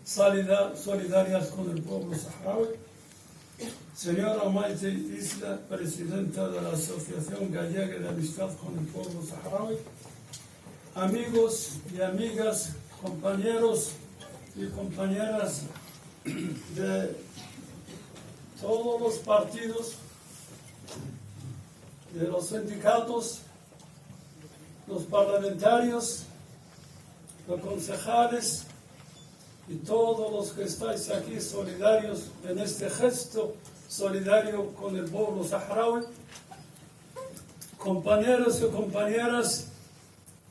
solidarias con el pueblo saharaui. Señora Maite Isla, presidenta de la Asociación Gallega de Amistad con el Pueblo Saharaui, amigos y amigas, compañeros y compañeras de todos los partidos, de los sindicatos, los parlamentarios, los concejales y todos los que estáis aquí solidarios en este gesto solidario con el pueblo saharaui, compañeros y compañeras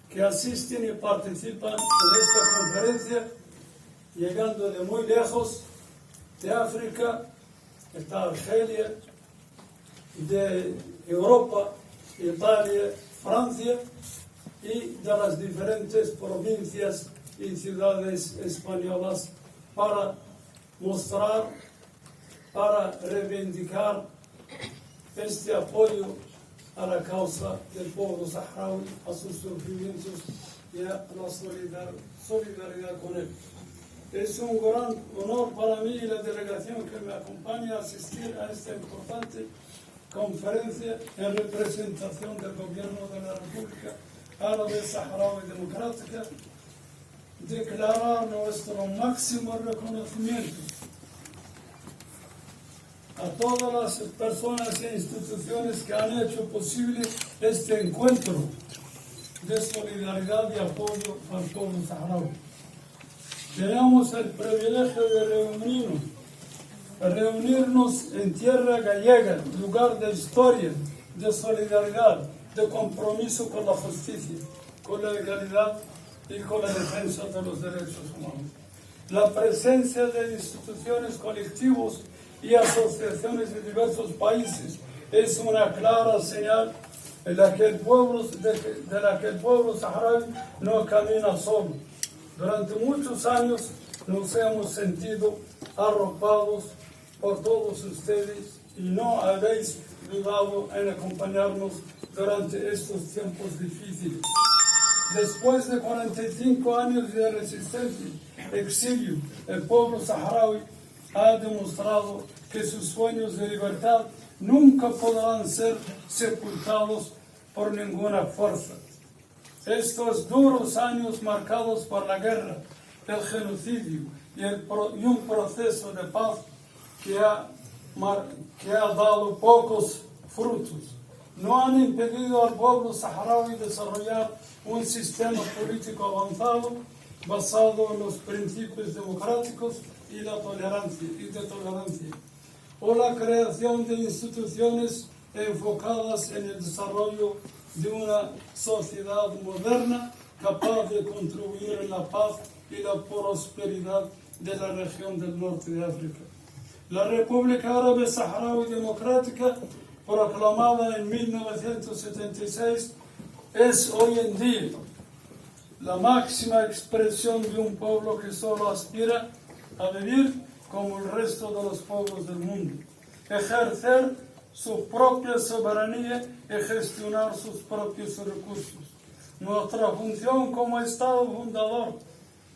que asisten y participan en esta conferencia, llegando de muy lejos, de África, de Argelia, de Europa, Italia, Francia y de las diferentes provincias y ciudades españolas para mostrar, para reivindicar este apoyo a la causa del pueblo saharaui, a sus sufrimientos y a la solidaridad con él. Es un gran honor para mí y la delegación que me acompaña a asistir a esta importante conferencia en representación del Gobierno de la República Árabe Saharaui Democrática, declarar nuestro máximo reconocimiento a todas las personas e instituciones que han hecho posible este encuentro de solidaridad y apoyo al pueblo saharaui. Tenemos el privilegio de reunirnos en tierra gallega, lugar de historia, de solidaridad, de compromiso con la justicia, con la legalidad y con la defensa de los derechos humanos. La presencia de instituciones, colectivos y asociaciones de diversos países es una clara señal de la que el pueblo saharaui no camina solo. Durante muchos años nos hemos sentido arropados por todos ustedes y no habéis dudado en acompañarnos durante estos tiempos difíciles. Después de 45 años de resistencia, exilio, el pueblo saharaui ha demostrado que sus sueños de libertad nunca podrán ser sepultados por ninguna fuerza. Estos duros años marcados por la guerra, el genocidio y un proceso de paz que ha dado pocos frutos, no han impedido al pueblo saharaui desarrollar un sistema político avanzado basado en los principios democráticos y de tolerancia, o la creación de instituciones enfocadas en el desarrollo de una sociedad moderna capaz de contribuir en la paz y la prosperidad de la región del norte de África. La República Árabe Saharaui Democrática, proclamada en 1976, es hoy en día la máxima expresión de un pueblo que solo aspira a vivir como el resto de los pueblos del mundo, ejercer su propia soberanía y gestionar sus propios recursos. Nuestra función como Estado fundador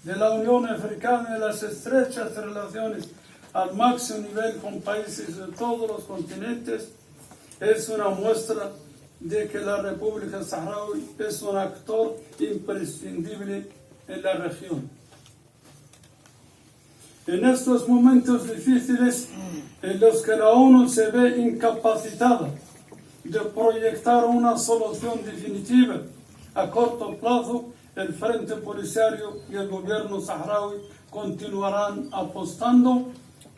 de la Unión Africana y las estrechas relaciones al máximo nivel con países de todos los continentes es una muestra de que la República Saharaui es un actor imprescindible en la región. En estos momentos difíciles en los que la ONU se ve incapacitada de proyectar una solución definitiva a corto plazo, el Frente Polisario y el gobierno saharaui continuarán apostando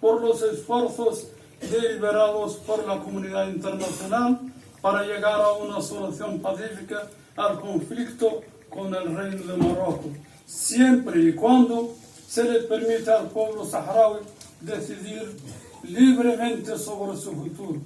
por los esfuerzos deliberados por la comunidad internacional para llegar a una solución pacífica al conflicto con el Reino de Marruecos, siempre y cuando se le permita al pueblo saharaui decidir libremente sobre su futuro.